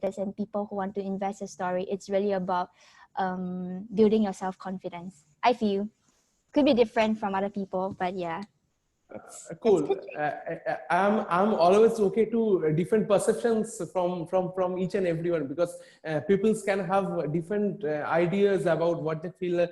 and people who want to invest a story, it's really about building your self-confidence. I feel could be different from other people, but yeah, it's Cool. pitching. I'm always okay to different perceptions from each and everyone, because people can have different ideas about what they feel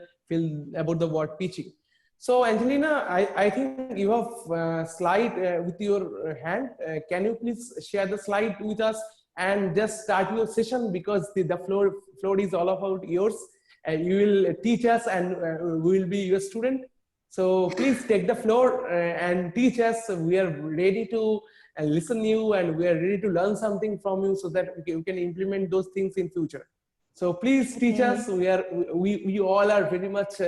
about the word pitching. So Angelina, I think you have slide with your hand. Can you please share the slide with us and just start your session, because the floor is all about yours, and you will teach us, and we will be your student. So please take the floor and teach us. We are ready to listen you, and we are ready to learn something from you, so that we can implement those things in future. So please teach Okay. us. We all are very much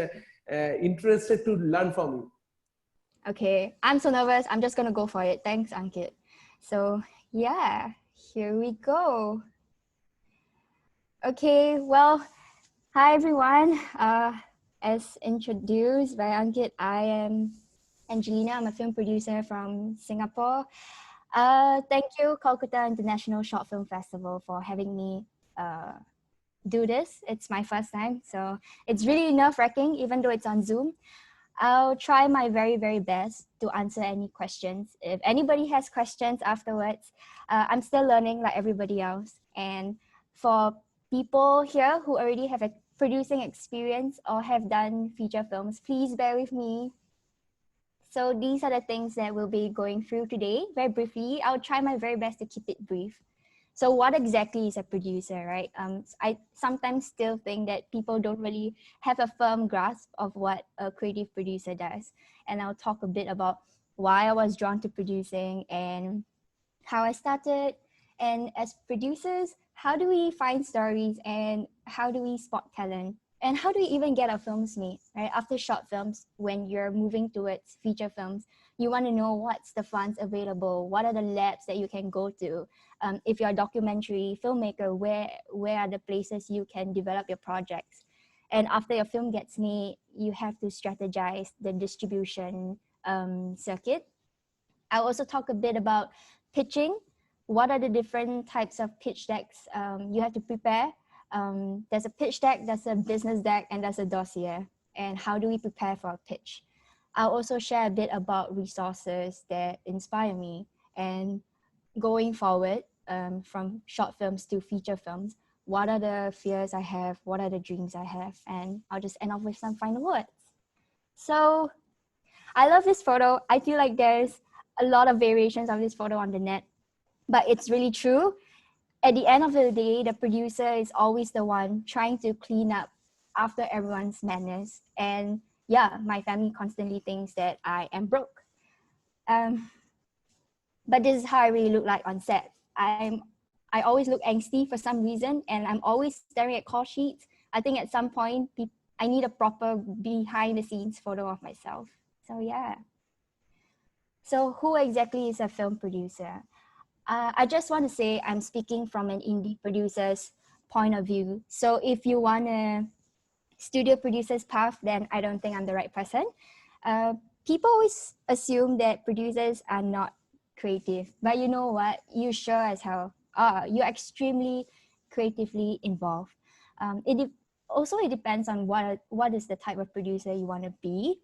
interested to learn from you. Okay, I'm so nervous. I'm just gonna go for it. Thanks, Ankit. So yeah, here we go. Okay, well, hi everyone. As introduced by Ankit, I am Angelina. I'm a film producer from Singapore. Thank you, Kolkata International Short Film Festival, for having me do this. It's my first time, so it's really nerve-wracking, even though it's on Zoom. I'll try my very, very best to answer any questions. If anybody has questions afterwards, I'm still learning like everybody else. And for people here who already have a producing experience or have done feature films, please bear with me. So these are the things that we'll be going through today. Very briefly, I'll try my very best to keep it brief. So what exactly is a producer, right? I sometimes still think that people don't really have a firm grasp of what a creative producer does. And I'll talk a bit about why I was drawn to producing and how I started. And as producers, how do we find stories and how do we spot talent? And how do we even get our films made, right? After short films, when you're moving towards feature films, you want to know what's the funds available, what are the labs that you can go to. If you're a documentary filmmaker, where are the places you can develop your projects? And after your film gets made, you have to strategize the distribution circuit. I'll also talk a bit about pitching. What are the different types of pitch decks you have to prepare? There's a pitch deck, there's a business deck, and there's a dossier. And how do we prepare for a pitch? I'll also share a bit about resources that inspire me. And going forward, from short films to feature films, what are the fears I have? What are the dreams I have? And I'll just end off with some final words. So I love this photo. I feel like there's a lot of variations of this photo on the net, but it's really true. At the end of the day, the producer is always the one trying to clean up after everyone's madness. And yeah, my family constantly thinks that I am broke. But this is how I really look like on set. I always look angsty for some reason, and I'm always staring at call sheets. I think at some point, I need a proper behind the scenes photo of myself. So yeah. So who exactly is a film producer? I just want to say I'm speaking from an indie producer's point of view. So if you want a studio producer's path, then I don't think I'm the right person. People always assume that producers are not creative, but you know what? You sure as hell are. You're extremely creatively involved. It depends on what is the type of producer you want to be.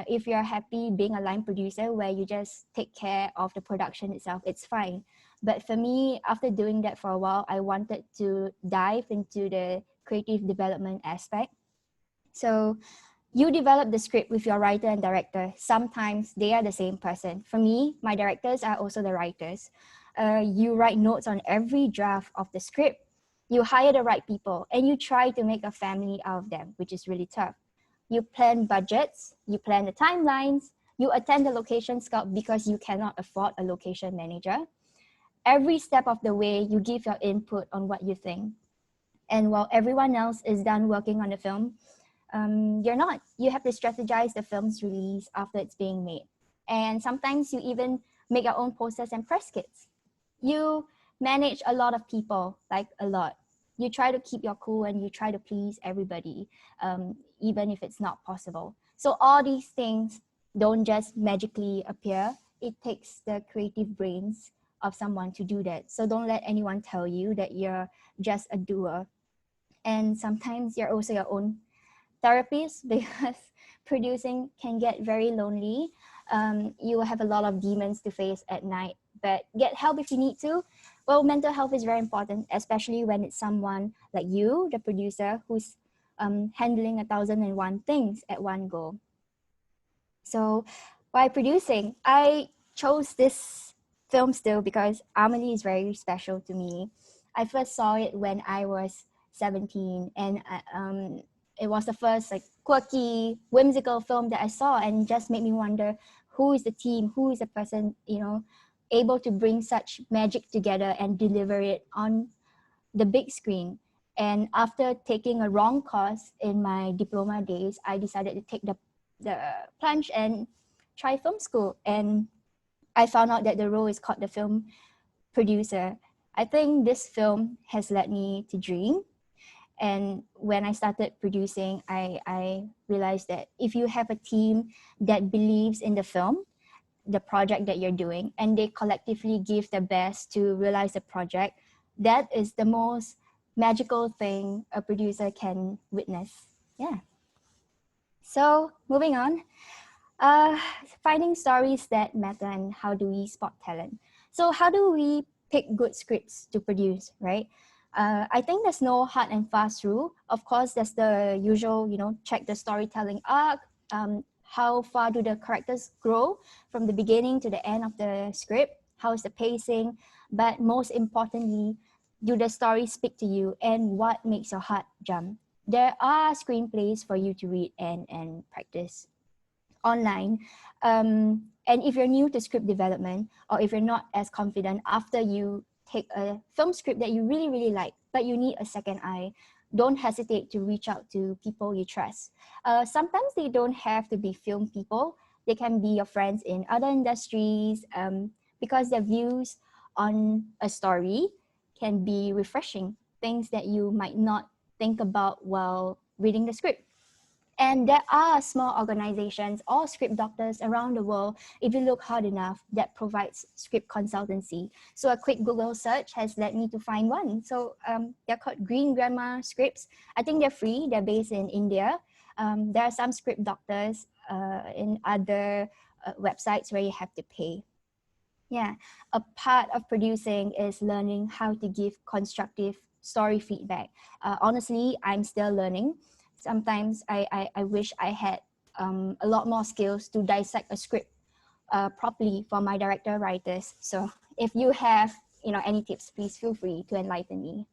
If you're happy being a line producer where you just take care of the production itself, it's fine. But for me, after doing that for a while, I wanted to dive into the creative development aspect. So you develop the script with your writer and director. Sometimes they are the same person. For me, my directors are also the writers. You write notes on every draft of the script. You hire the right people and you try to make a family out of them, which is really tough. You plan budgets, you plan the timelines, you attend the location scout because you cannot afford a location manager. Every step of the way, you give your input on what you think. And while everyone else is done working on the film, you're not. You have to strategize the film's release after it's being made. And sometimes you even make your own posters and press kits. You manage a lot of people, like a lot. You try to keep your cool and you try to please everybody, even if it's not possible. So all these things don't just magically appear. It takes the creative brains of someone to do that. So don't let anyone tell you that you're just a doer. And sometimes you're also your own therapist because producing can get very lonely. You will have a lot of demons to face at night, but get help if you need to. Well, mental health is very important, especially when it's someone like you, the producer, who's handling 1,001 things at one go. So by producing, I chose this film still because Amelie is very special to me. I first saw it when I was 17, and it was the first like quirky, whimsical film that I saw, and just made me wonder who is the team, who is the person, able to bring such magic together and deliver it on the big screen. And after taking a wrong course in my diploma days, I decided to take the plunge and try film school. And I found out that the role is called the film producer. I think this film has led me to dream. And when I started producing, I realized that if you have a team that believes in the film, the project that you're doing, and they collectively give their best to realize the project, that is the most magical thing a producer can witness. Yeah. So moving on, uh, finding stories that matter and how do we spot talent. So how do we pick good scripts to produce, right? I think there's no hard and fast rule. Of course, there's the usual, check the storytelling arc. How far do the characters grow from the beginning to the end of the script? How is the pacing? But most importantly, do the stories speak to you, and what makes your heart jump? There are screenplays for you to read and practice online. And if you're new to script development, or if you're not as confident after you take a film script that you really, really like, but you need a second eye, don't hesitate to reach out to people you trust. Sometimes they don't have to be film people. They can be your friends in other industries, because their views on a story can be refreshing, things that you might not think about while reading the script. And there are small organizations or script doctors around the world, if you look hard enough, that provides script consultancy. So a quick Google search has led me to find one. So they're called Green Grandma Scripts. I think they're free. They're based in India. There are some script doctors in other websites where you have to pay. Yeah, a part of producing is learning how to give constructive story feedback. Honestly, I'm still learning. Sometimes I wish I had a lot more skills to dissect a script properly for my director writers. So if you have any tips, please feel free to enlighten me.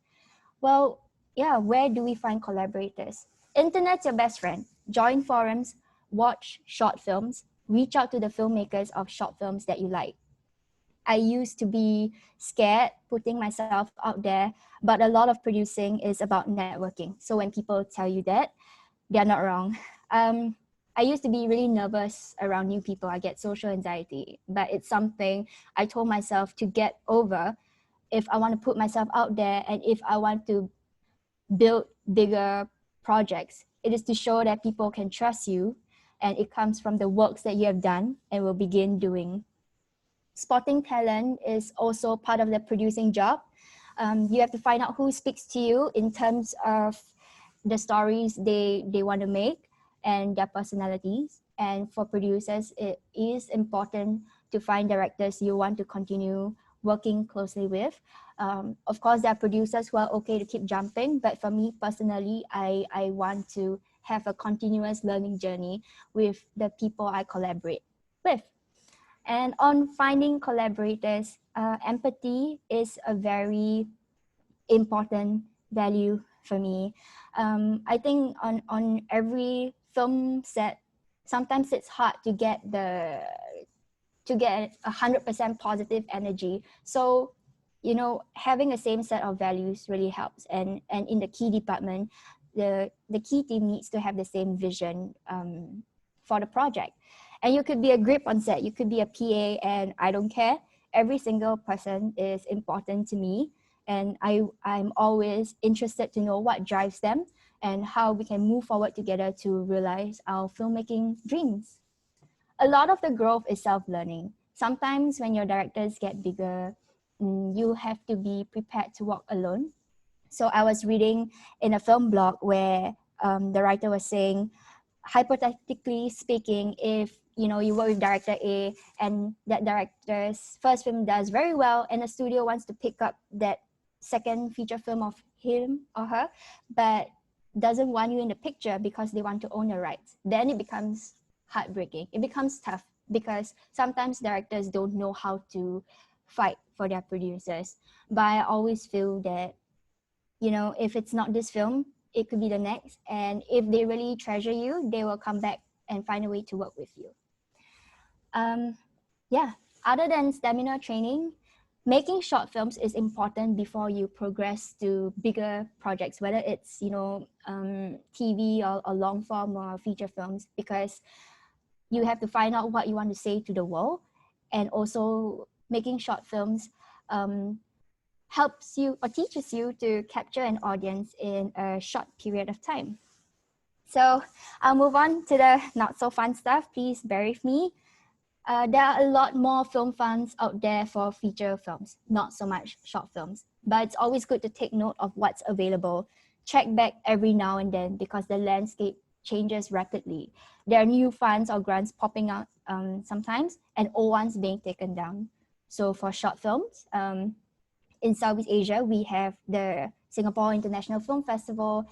Well, yeah, where do we find collaborators? Internet's your best friend. Join forums, watch short films, reach out to the filmmakers of short films that you like. I used to be scared putting myself out there, but a lot of producing is about networking. So when people tell you that, they're not wrong. I used to be really nervous around new people. I get social anxiety, but it's something I told myself to get over if I want to put myself out there and if I want to build bigger projects. It is to show that people can trust you, and it comes from the works that you have done and will begin doing. Spotting talent is also part of the producing job. You have to find out who speaks to you in terms of the stories they want to make and their personalities. And for producers, it is important to find directors you want to continue working closely with. Of course, there are producers who are okay to keep jumping, but for me personally, I want to have a continuous learning journey with the people I collaborate with. And on finding collaborators, empathy is a very important value for me. I think on every film set, sometimes it's hard to get 100% positive energy. So, having the same set of values really helps. And in the key department, the key team needs to have the same vision for the project. And you could be a grip on set, you could be a PA, and I don't care. Every single person is important to me. And I'm always interested to know what drives them and how we can move forward together to realize our filmmaking dreams. A lot of the growth is self-learning. Sometimes when your directors get bigger, you have to be prepared to walk alone. So I was reading in a film blog where the writer was saying, hypothetically speaking, if you work with director A and that director's first film does very well and the studio wants to pick up that second feature film of him or her, but doesn't want you in the picture because they want to own the rights, then it becomes heartbreaking. It becomes tough because sometimes directors don't know how to fight for their producers. But I always feel that, if it's not this film, it could be the next. And if they really treasure you, they will come back and find a way to work with you. Yeah, other than stamina training, making short films is important before you progress to bigger projects, whether it's, TV or long form or feature films, because you have to find out what you want to say to the world. And also making short films helps you or teaches you to capture an audience in a short period of time. So I'll move on to the not so fun stuff. Please bear with me. There are a lot more film funds out there for feature films, not so much short films. But it's always good to take note of what's available. Check back every now and then because the landscape changes rapidly. There are new funds or grants popping out sometimes and old ones being taken down. So for short films, in Southeast Asia, we have the Singapore International Film Festival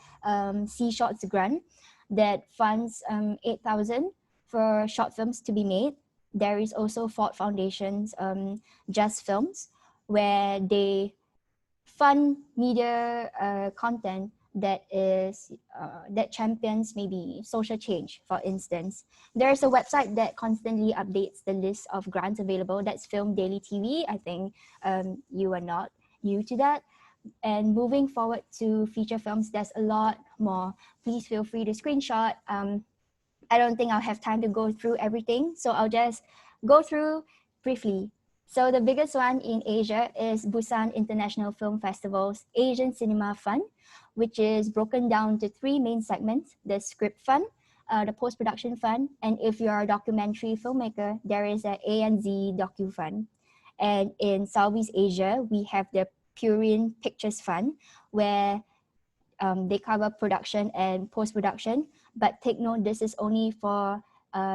Sea Shorts grant that funds 8,000 for short films to be made. There is also Ford Foundation's Just Films, where they fund media content that champions maybe social change. For instance, there's a website that constantly updates the list of grants available. That's Film Daily TV. I think you are not new to that. And moving forward to feature films, there's a lot more. Please feel free to screenshot. I don't think I'll have time to go through everything, so I'll just go through briefly. So the biggest one in Asia is Busan International Film Festival's Asian Cinema Fund, which is broken down to 3 main segments: the script fund, the post-production fund, and if you're a documentary filmmaker, there is a ANZ Docu Fund. And in Southeast Asia, we have the Purine Pictures Fund, where they cover production and post-production, but take note, this is only for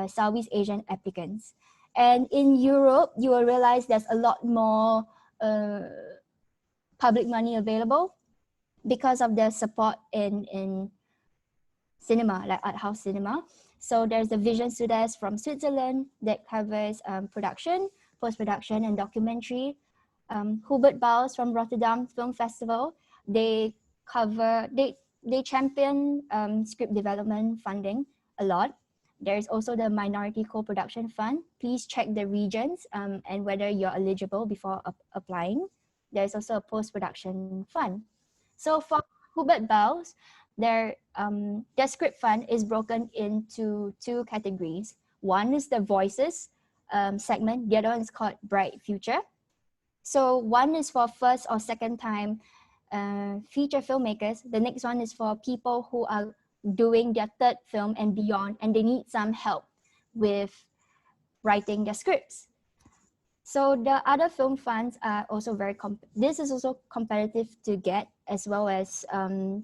Southeast Asian applicants. And in Europe, you will realize there's a lot more public money available because of the support in cinema, like art house cinema. So there's the Vision Sudes from Switzerland that covers production, post-production, and documentary. Hubert Bals from Rotterdam Film Festival, they champion script development funding a lot. There's also the Minority Co-Production Fund. Please check the regions and whether you're eligible before applying. There's also a post-production fund. So for Hubert Bals, their script fund is broken into 2 categories. One is the Voices segment. The other one is called Bright Future. So one is for first or second time feature filmmakers. The next one is for people who are doing their 3rd film and beyond, and they need some help with writing their scripts. So the other film funds are also this is also competitive to get, as well as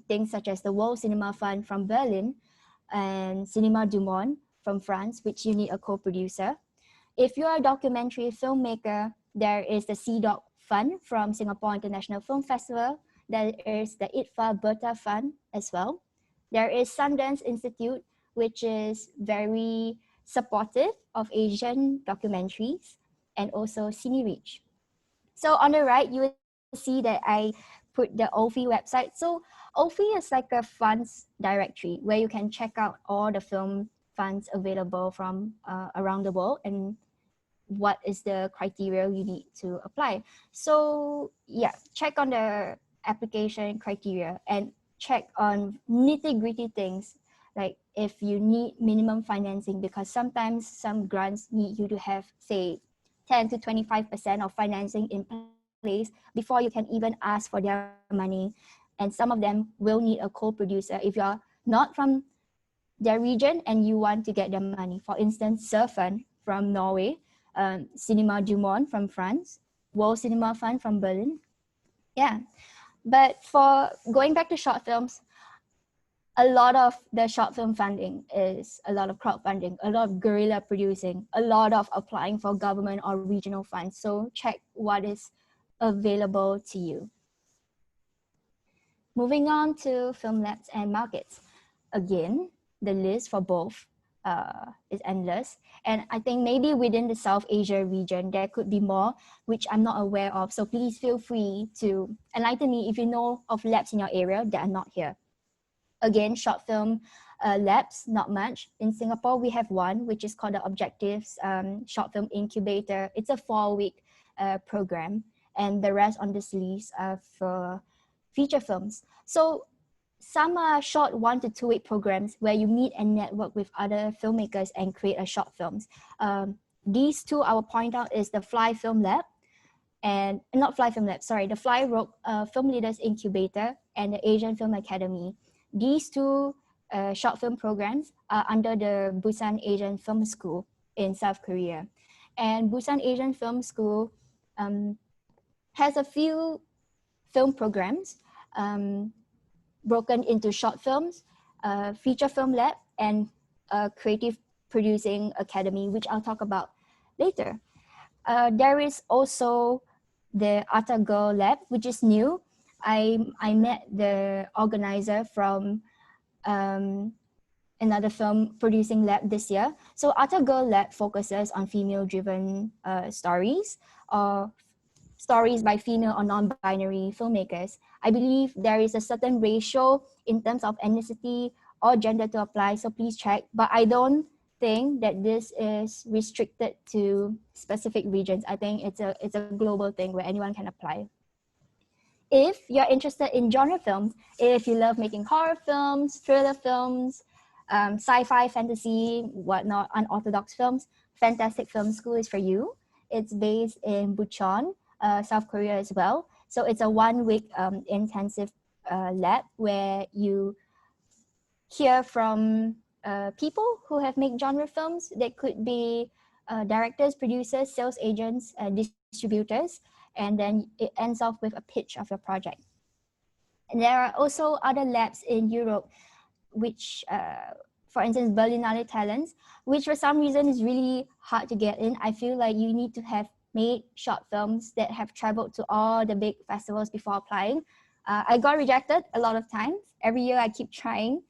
things such as the World Cinema Fund from Berlin and Cinéma du Monde from France, which you need a co-producer. If you're a documentary filmmaker, there is the CDOC Fund from Singapore International Film Festival. There is the ITFA Berta Fund as well. There is Sundance Institute, which is very supportive of Asian documentaries, and also CineReach. So on the right, you will see that I put the OFI website. So OFI is like a funds directory where you can check out all the film funds available from around the world and what is the criteria you need to apply. So yeah, check on the application criteria and check on nitty-gritty things, like if you need minimum financing, because sometimes some grants need you to have, say, 10 to 25% of financing in place before you can even ask for their money. And some of them will need a co-producer if you're not from their region and you want to get their money. For instance, Surfund from Norway, Cinéma du Monde from France, World Cinema Fund from Berlin. Yeah, but for going back to short films, a lot of the short film funding is a lot of crowdfunding, a lot of guerrilla producing, a lot of applying for government or regional funds. So check what is available to you. Moving on to film labs and markets. Again, the list for both is endless. And I think maybe within the South Asia region, there could be more, which I'm not aware of. So please feel free to enlighten me if you know of labs in your area that are not here. Again, short film labs, not much. In Singapore, we have one, which is called the Objectives Short Film Incubator. It's a 4-week program, and the rest on this list are for feature films. So some are short 1 to 2 week programs where you meet and network with other filmmakers and create a short films. These two I will point out is the Fly Film Lab, and not Fly Film Lab, sorry, the Fly Rogue Film Leaders Incubator and the Asian Film Academy. These two short film programs are under the Busan Asian Film School in South Korea. And Busan Asian Film School has a few film programs broken into short films, feature film lab, and creative producing academy, which I'll talk about later. There is also the Ata Girl Lab, which is new. I met the organizer from another film producing lab this year. So Ata Girl Lab focuses on female-driven stories or stories by female or non-binary filmmakers. I believe there is a certain ratio in terms of ethnicity or gender to apply, so please check. But I don't think that this is restricted to specific regions. I think it's a global thing where anyone can apply. If you're interested in genre films, if you love making horror films, thriller films, sci-fi, fantasy, whatnot, unorthodox films, Fantastic Film School is for you. It's based in Bucheon, South Korea as well. So it's a 1-week intensive lab where you hear from people who have made genre films. They could be directors, producers, sales agents, distributors, and then it ends off with a pitch of your project. And there are also other labs in Europe, which, for instance, Berlinale Talents, which for some reason is really hard to get in. I feel like you need to have made short films that have traveled to all the big festivals before applying. I got rejected a lot of times. Every year I keep trying.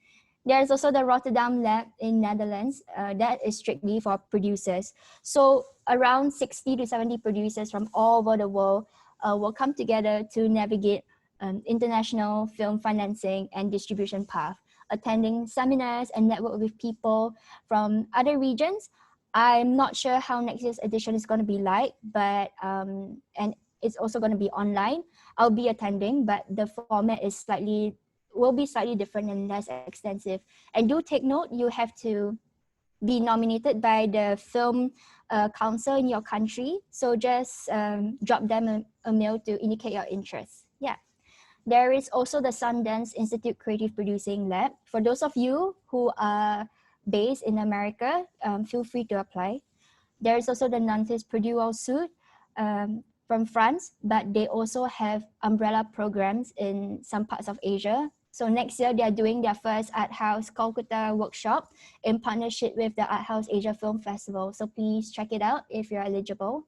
There's also the Rotterdam Lab in Netherlands that is strictly for producers. So around 60 to 70 producers from all over the world will come together to navigate international film financing and distribution path, attending seminars and network with people from other regions. I'm not sure how next year's edition is going to be like, but and it's also going to be online. I'll be attending, but the format is will be slightly different and less extensive. And do take note, you have to be nominated by the film council in your country. So just drop them a mail to indicate your interest. Yeah. There is also the Sundance Institute Creative Producing Lab. For those of you who are based in America, feel free to apply. There is also the Nantes Produit Sud from France, but they also have umbrella programs in some parts of Asia. So next year, they are doing their first Art House Kolkata workshop in partnership with the Art House Asia Film Festival. So please check it out if you're eligible.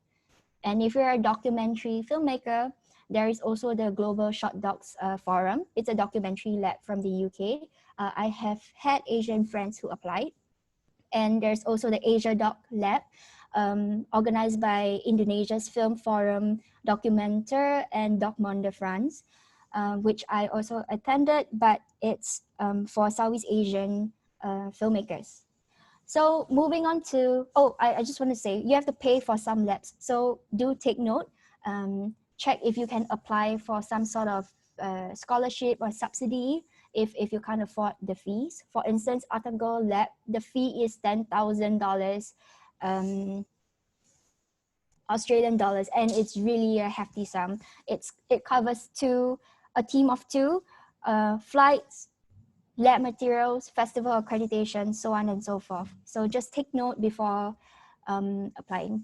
And if you're a documentary filmmaker, there is also the Global Short Docs Forum. It's a documentary lab from the UK. I have had Asian friends who applied. And there's also the Asia Doc Lab, organized by Indonesia's Film Forum, Documenter, and Docmonde France, which I also attended, but it's for Southeast Asian filmmakers. So moving on to, I just want to say, you have to pay for some labs. So do take note, check if you can apply for some sort of scholarship or subsidy if you can't afford the fees. For instance, Ata Girl Lab, the fee is $10,000 Australian dollars, and it's really a hefty sum. It covers a team of 2, flights, lab materials, festival accreditation, so on and so forth. So just take note before applying.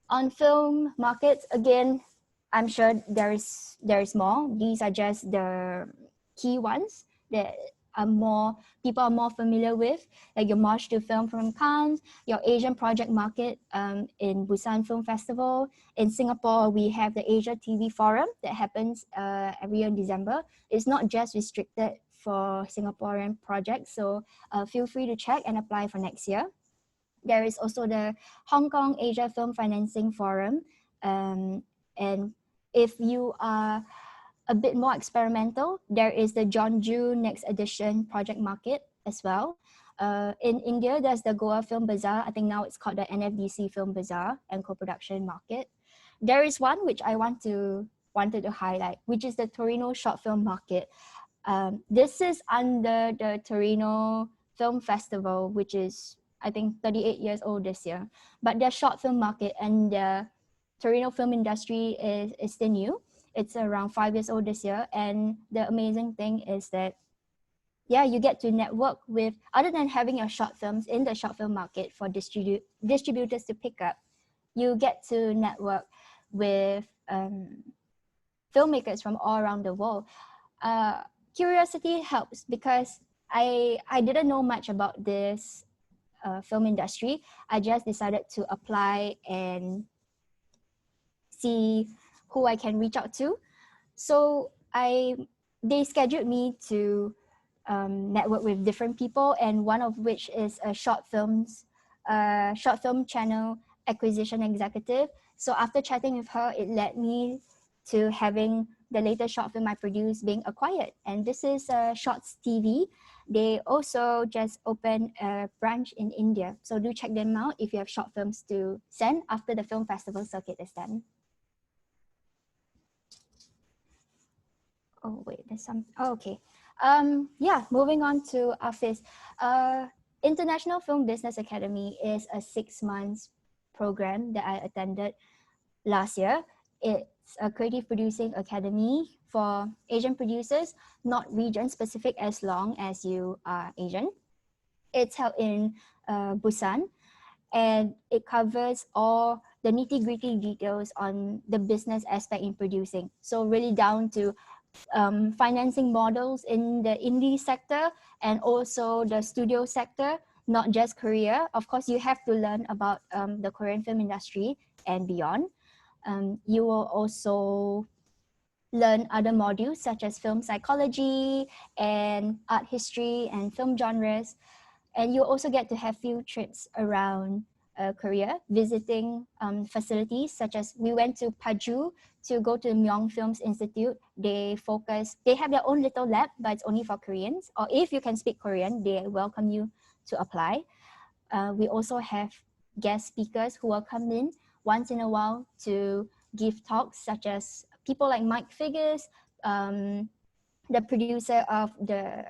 On film markets, again, I'm sure there is more. These are just the key ones that are more people are more familiar with, like your March to Film from Cannes, your Asian Project Market in Busan Film Festival. In Singapore, we have the Asia TV Forum that happens every year in December. It's not just restricted for Singaporean projects, so feel free to check and apply for next year. There is also the Hong Kong Asia Film Financing Forum. And if you are a bit more experimental, there is the Jeonju Next Edition Project Market as well. In India, there's the Goa Film Bazaar. I think now it's called the NFDC Film Bazaar and Co-Production Market. There is one which I wanted to highlight, which is the Torino Short Film Market. This is under the Torino Film Festival, which is, I think, 38 years old this year. But their short film market and the Torino film industry is still new. It's around 5 years old this year. And the amazing thing is that, yeah, you get to network with, other than having your short films in the short film market for distributors to pick up, you get to network with filmmakers from all around the world. Curiosity helps because I didn't know much about this film industry. I just decided to apply and see who I can reach out to. So they scheduled me to network with different people, and one of which is a short film channel acquisition executive. So after chatting with her, it led me to having the latest short film I produced being acquired. And this is Shots TV. They also just opened a branch in India. So do check them out if you have short films to send after the film festival circuit is done. Oh, wait, there's some, oh, okay. Yeah, moving on to AFIS. International Film Business Academy is a 6-month program that I attended last year. It's a creative producing academy for Asian producers, not region specific as long as you are Asian. It's held in Busan, and it covers all the nitty-gritty details on the business aspect in producing. So really down to financing models in the indie sector and also the studio sector, not just Korea. Of course, you have to learn about the Korean film industry and beyond. You will also learn other modules such as film psychology and art history and film genres. And you also get to have few trips around Korea, visiting facilities such as we went to Paju to go to the Myeong Films Institute. They have their own little lab, but it's only for Koreans. Or if you can speak Korean, they welcome you to apply. We also have guest speakers who will come in once in a while to give talks, such as people like Mike Figgis, the producer of the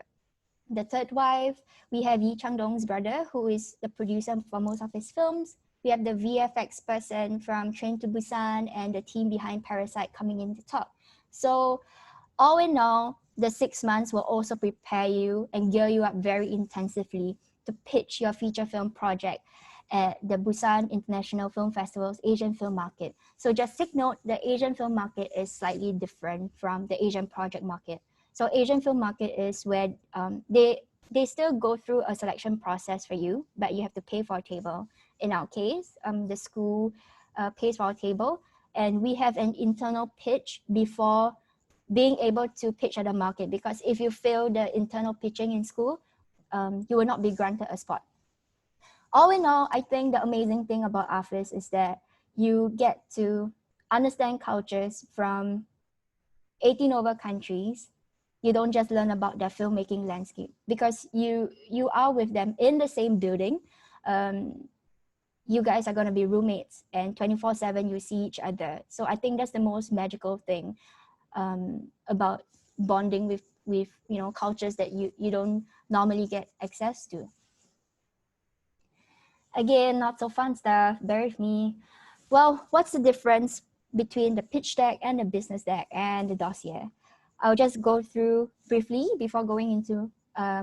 Third Wife. We have Yi Chang-dong's brother, who is the producer for most of his films. We have the VFX person from Train to Busan and the team behind Parasite coming in to talk. So all in all, the 6 months will also prepare you and gear you up very intensively to pitch your feature film project at the Busan International Film Festival's Asian Film Market. So just take note, the Asian Film Market is slightly different from the Asian Project Market. So Asian Film Market is where they still go through a selection process for you, but you have to pay for a table. In our case, the school pays for our table, and we have an internal pitch before being able to pitch at the market, because if you fail the internal pitching in school, you will not be granted a spot. All in all, I think the amazing thing about AFIS is that you get to understand cultures from 18 over countries. You don't just learn about their filmmaking landscape, because you are with them in the same building. You guys are going to be roommates, and 24/7 you see each other. So I think that's the most magical thing about bonding with cultures that you don't normally get access to. Again, not so fun stuff, bear with me. Well, what's the difference between the pitch deck and the business deck and the dossier? I'll just go through briefly before going into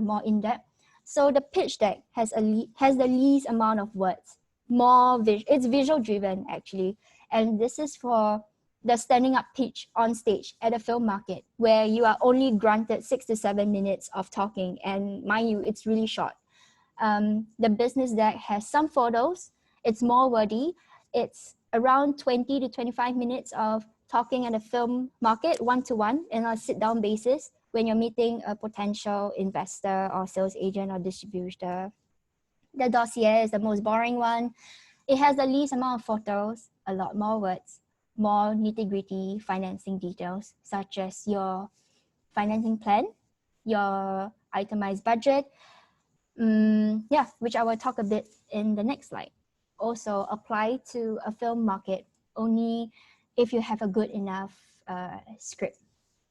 more in-depth. So the pitch deck has the least amount of words, more, it's visual driven actually. And this is for the standing up pitch on stage at a film market where you are only granted 6 to 7 minutes of talking. And mind you, it's really short. The business deck has some photos. It's more wordy. It's around 20 to 25 minutes of talking at a film market one-to-one in a sit-down basis when you're meeting a potential investor or sales agent or distributor. The dossier is the most boring one. It has the least amount of photos, a lot more words, more nitty-gritty financing details, such as your financing plan, your itemized budget, which I will talk a bit in the next slide. Also apply to a film market only if you have a good enough script.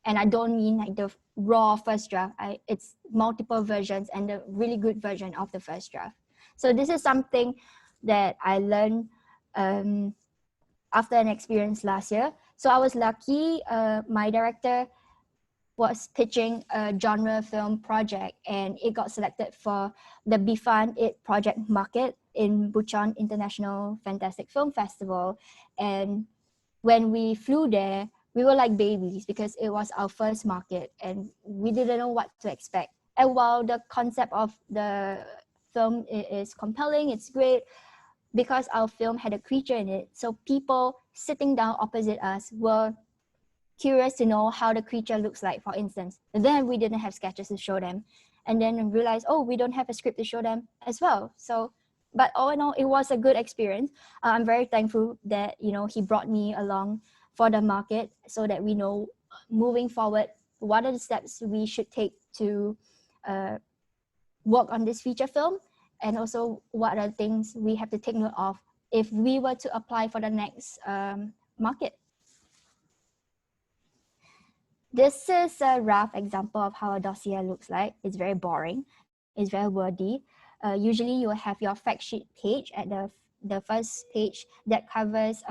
And I don't mean like the raw first draft. It's multiple versions and the really good version of the first draft. So this is something that I learned after an experience last year. So I was lucky. My director was pitching a genre film project and it got selected for the Bifan It Project Market in Bucheon International Fantastic Film Festival. And when we flew there, we were like babies because it was our first market and we didn't know what to expect. And while the concept of the film is compelling, it's great because our film had a creature in it. So people sitting down opposite us were curious to know how the creature looks like, for instance. And then we didn't have sketches to show them. And then realized, oh, we don't have a script to show them as well. So, but all in all, it was a good experience. I'm very thankful that, he brought me along for the market so that we know moving forward, what are the steps we should take to work on this feature film, and also what are the things we have to take note of if we were to apply for the next market. This is a rough example of how a dossier looks like. It's very boring. It's very wordy. Usually you will have your fact sheet page at the first page that covers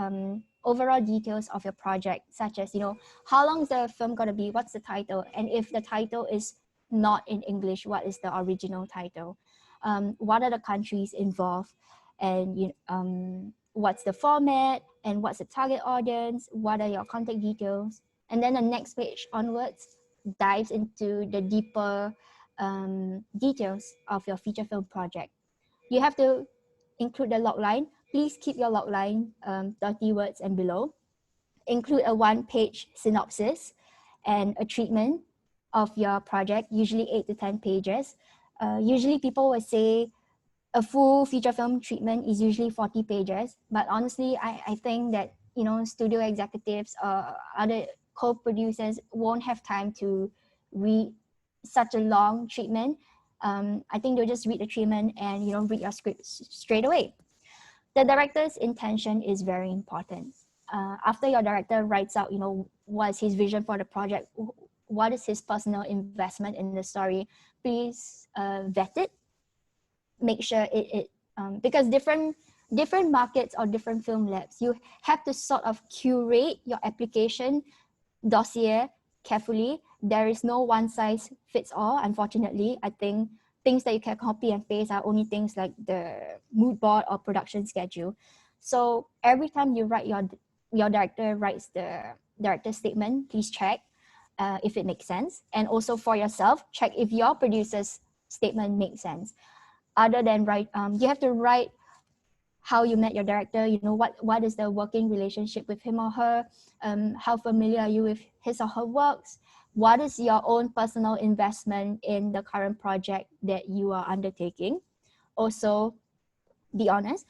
overall details of your project, such as, how long is the film going to be? What's the title? And if the title is not in English, what is the original title? What are the countries involved? And what's the format? And what's the target audience? What are your contact details? And then the next page onwards dives into the deeper details of your feature film project. You have to include the logline. Please keep your logline 30 words and below. Include a one-page synopsis and a treatment of your project, usually 8 to 10 pages. Usually people will say a full feature film treatment is usually 40 pages. But honestly, I think that, studio executives or other co-producers won't have time to read such a long treatment. I think they'll just read the treatment and read your script straight away. The director's intention is very important. After your director writes out, what's his vision for the project, what is his personal investment in the story, please vet it. Make sure because different markets or different film labs, you have to sort of curate your application dossier carefully. There is no one size fits all, unfortunately. I think things that you can copy and paste are only things like the mood board or production schedule. So every time you write your director writes the director's statement, please check if it makes sense. And also for yourself, check if your producer's statement makes sense. Other than you have to write how you met your director, what is the working relationship with him or her, how familiar are you with his or her works, what is your own personal investment in the current project that you are undertaking. Also, be honest,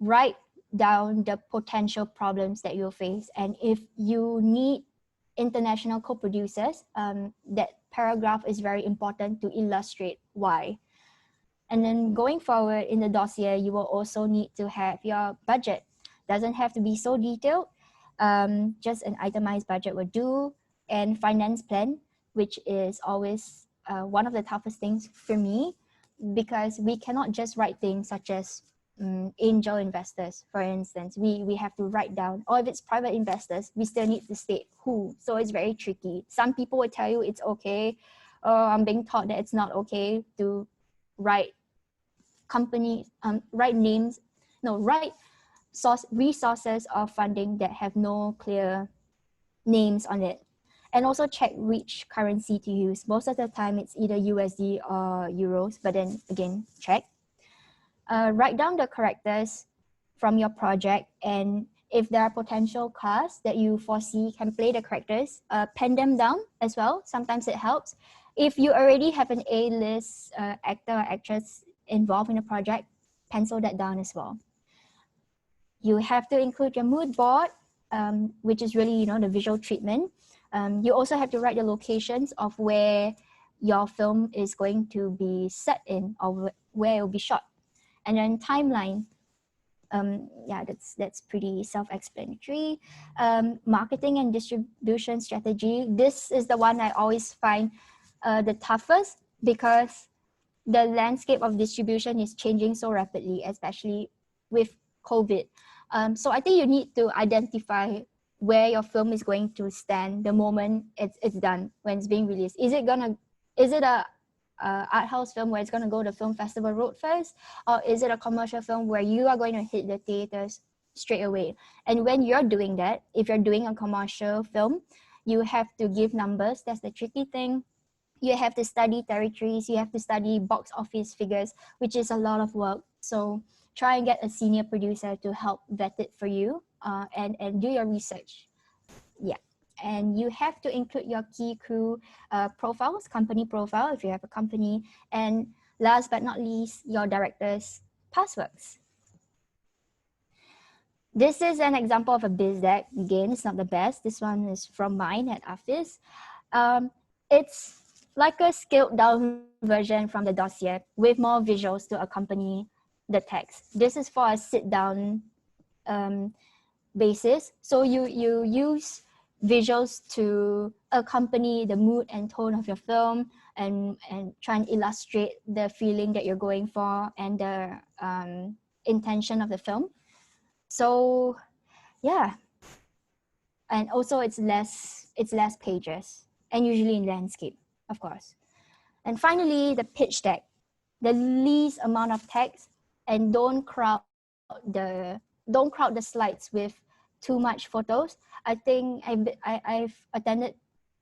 write down the potential problems that you'll face. And if you need international co-producers, that paragraph is very important to illustrate why. And then going forward in the dossier, you will also need to have your budget. Doesn't have to be so detailed. Just an itemized budget will do. And finance plan, which is always one of the toughest things for me, because we cannot just write things such as angel investors, for instance. We have to write down, or if it's private investors, we still need to state who. So it's very tricky. Some people will tell you it's okay. I'm being taught that it's not okay to write company, write names, no, write resources of funding that have no clear names on it. And also check which currency to use. Most of the time it's either USD or euros, but then again, check. Write down the characters from your project, and if there are potential casts that you foresee can play the characters, pen them down as well. Sometimes it helps. If you already have an A-list actor or actress involved in a project, pencil that down as well. You have to include your mood board, which is really, the visual treatment. You also have to write the locations of where your film is going to be set in, or where it will be shot. And then timeline. Yeah, that's pretty self-explanatory. Marketing and distribution strategy. This is the one I always find the toughest, because the landscape of distribution is changing so rapidly, especially with COVID. So I think you need to identify where your film is going to stand the moment it's done, when it's being released. Is it a art house film where it's going to go to film festival road first, or is it a commercial film where you are going to hit the theaters straight away? And when you're doing that, if you're doing a commercial film, you have to give numbers. That's the tricky thing. You have to study territories, you have to study box office figures, which is a lot of work. So try and get a senior producer to help vet it for you, and do your research. Yeah. And you have to include your key crew profiles, company profile if you have a company, and last but not least, your director's passwords. This is an example of a biz deck. Again, it's not the best. This one is from mine at Office. It's like a scaled down version from the dossier with more visuals to accompany the text. This is for a sit down basis. So you use visuals to accompany the mood and tone of your film, and try and illustrate the feeling that you're going for and the intention of the film. So yeah, and also it's less pages, and usually in landscape, of course. And finally, the pitch deck, the least amount of text, and don't crowd the slides with too much photos. I think I've attended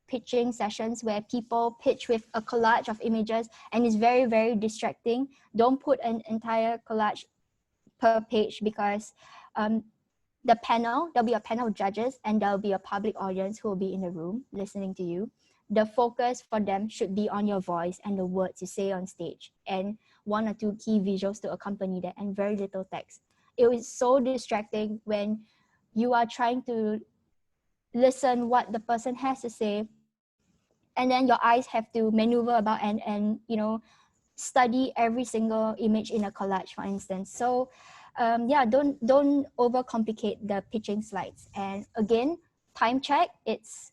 pitching sessions where people pitch with a collage of images, and it's very, very distracting. Don't put an entire collage per page, because there'll be a panel of judges, and there'll be a public audience who will be in the room listening to you. The focus for them should be on your voice and the words you say on stage, and one or two key visuals to accompany that, and very little text. It was so distracting when you are trying to listen what the person has to say, and then your eyes have to maneuver about and study every single image in a collage, for instance. So yeah, don't overcomplicate the pitching slides. And again, time check, it's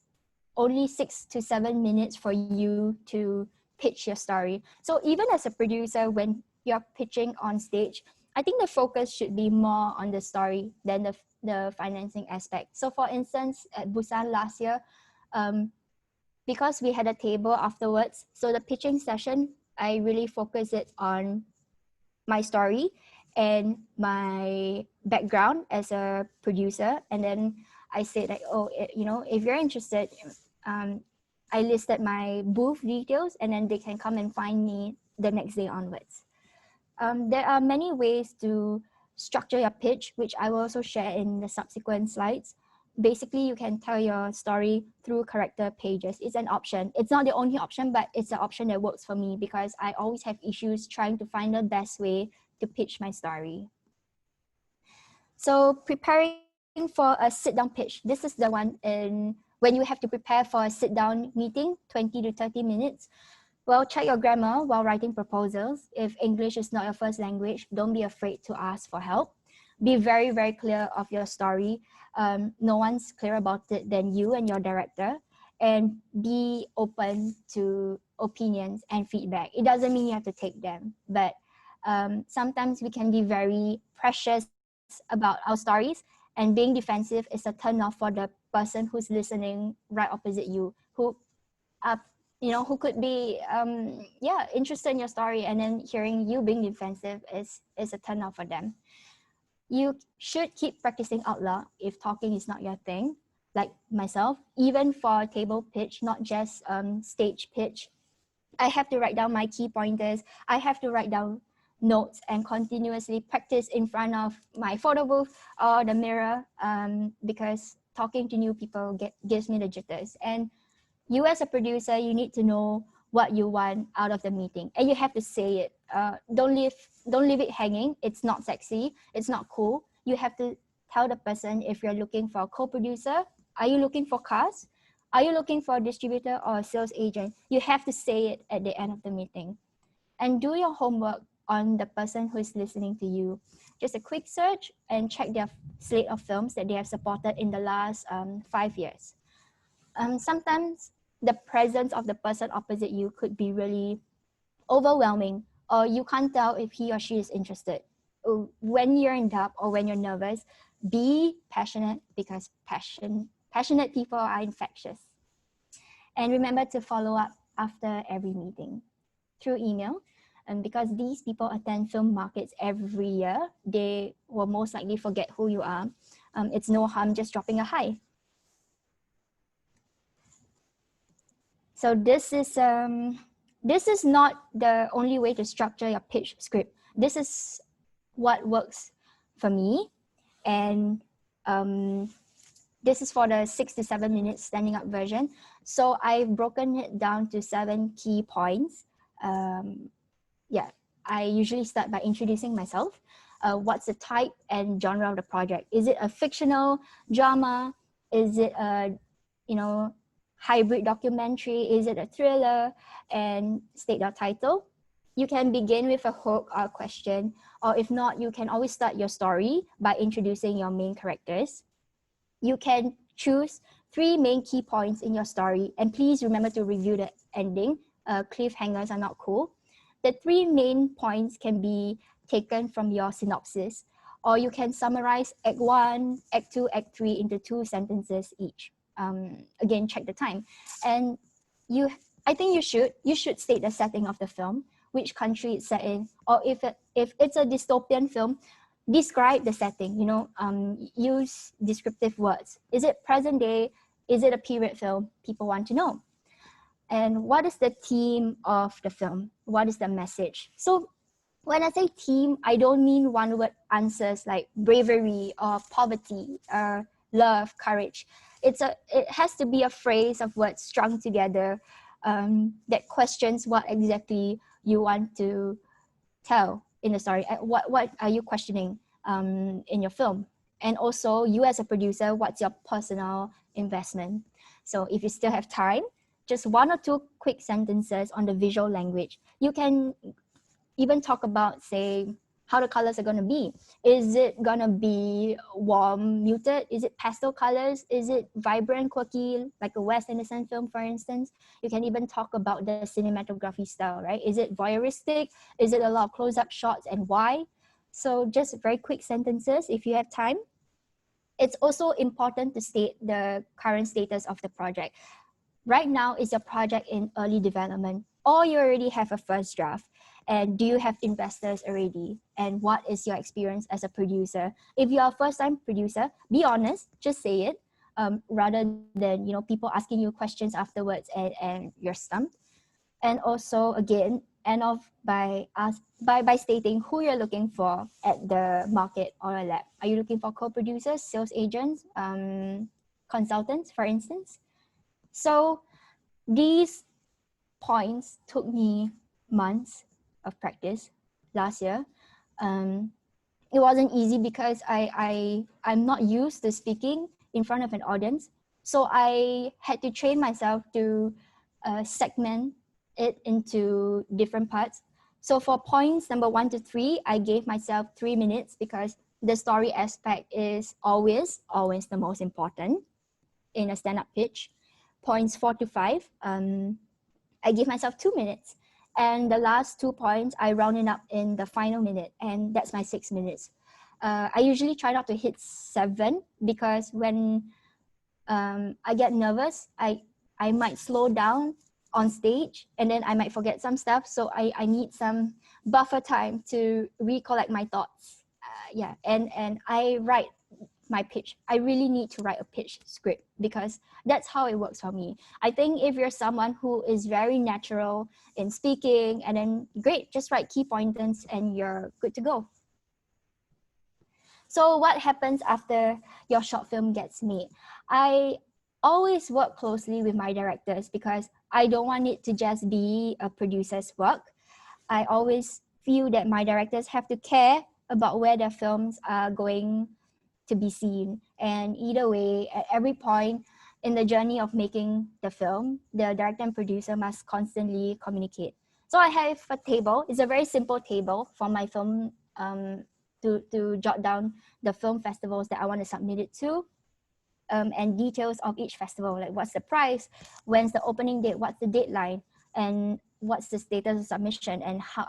only 6 to 7 minutes for you to pitch your story. So even as a producer, when you're pitching on stage, I think the focus should be more on the story than the financing aspect. So for instance, at Busan last year, because we had a table afterwards, so the pitching session, I really focus it on my story and my background as a producer. And then I said like, if you're interested, I listed my booth details, and then they can come and find me the next day onwards. There are many ways to structure your pitch, which I will also share in the subsequent slides. Basically, you can tell your story through character pages. It's an option. It's not the only option, but it's an option that works for me, because I always have issues trying to find the best way to pitch my story. So preparing for a sit-down pitch. This is the one when you have to prepare for a sit-down meeting, 20 to 30 minutes. Well, check your grammar while writing proposals. If English is not your first language, don't be afraid to ask for help. Be very, very clear of your story. No one's clear about it than you and your director. And be open to opinions and feedback. It doesn't mean you have to take them, but sometimes we can be very precious about our stories, and being defensive is a turn off for the person who's listening right opposite you, who who could be interested in your story, and then hearing you being defensive is a turn off for them. You should keep practicing out loud if talking is not your thing, like myself, even for table pitch, not just stage pitch. I have to write down my key pointers. I have to write down notes and continuously practice in front of my photo booth or the mirror, because talking to new people gives me the jitters. And you as a producer, you need to know what you want out of the meeting, and you have to say it. Don't leave it hanging. It's not sexy. It's not cool. You have to tell the person if you're looking for a co-producer. Are you looking for cast? Are you looking for a distributor or a sales agent? You have to say it at the end of the meeting. And do your homework on the person who is listening to you. Just a quick search and check their slate of films that they have supported in the last 5 years. Sometimes the presence of the person opposite you could be really overwhelming, or you can't tell if he or she is interested. When you're in doubt or when you're nervous, be passionate, because passionate people are infectious. And remember to follow up after every meeting through email. And because these people attend film markets every year, they will most likely forget who you are. It's no harm just dropping a hi. So this is not the only way to structure your pitch script. This is what works for me, and this is for the 6 to 7 minutes standing up version. So I've broken it down to 7 key points. I usually start by introducing myself. What's the type and genre of the project? Is it a fictional drama? Is it a hybrid documentary? Is it a thriller? And state your title. You can begin with a hook or a question, or if not, you can always start your story by introducing your main characters. You can choose 3 main key points in your story, and please remember to review the ending. Cliffhangers are not cool. The 3 main points can be taken from your synopsis, or you can summarize Act 1, Act 2, Act 3 into 2 sentences each. Again, check the time. And I think you should state the setting of the film, which country it's set in, or if it's a dystopian film, describe the setting. Use descriptive words. Is it present day? Is it a period film? People want to know. And what is the theme of the film? What is the message? So when I say theme, I don't mean one word answers like bravery or poverty or love, courage. It has to be a phrase of words strung together that questions what exactly you want to tell in the story. What are you questioning in your film? And also, you as a producer, what's your personal investment? So if you still have time, just 1 or 2 quick sentences on the visual language. You can even talk about, say, how the colors are going to be. Is it going to be warm, muted? Is it pastel colors? Is it vibrant, quirky, like a Wes Anderson film, for instance? You can even talk about the cinematography style, right? Is it voyeuristic? Is it a lot of close-up shots, and why? So just very quick sentences if you have time. It's also important to state the current status of the project. Right now, is your project in early development, or you already have a first draft? And do you have investors already? And what is your experience as a producer? If you're a first-time producer, be honest, just say it, rather than people asking you questions afterwards and you're stumped. And also, again, end off by stating who you're looking for at the market or a lab. Are you looking for co-producers, sales agents, consultants, for instance? So these points took me months of practice last year. It wasn't easy because I'm not used to speaking in front of an audience. So I had to train myself to segment it into different parts. So for points number 1 to 3, I gave myself 3 minutes because the story aspect is always the most important in a stand-up pitch. Points 4 to 5, I give myself 2 minutes. And the last 2 points, I round it up in the final minute, and that's my 6 minutes. I usually try not to hit 7 because when I get nervous, I might slow down on stage, and then I might forget some stuff. So I need some buffer time to recollect my thoughts. Yeah, and I write my pitch. I really need to write a pitch script because that's how it works for me. I think if you're someone who is very natural in speaking, and then great, just write key pointers and you're good to go. So what happens after your short film gets made? I always work closely with my directors because I don't want it to just be a producer's work. I always feel that my directors have to care about where their films are going to be seen. And either way, at every point in the journey of making the film, the director and producer must constantly communicate. So I have a table. It's a very simple table for my film to jot down the film festivals that I want to submit it to. And details of each festival, like what's the price, when's the opening date, what's the deadline, and what's the status of submission, and how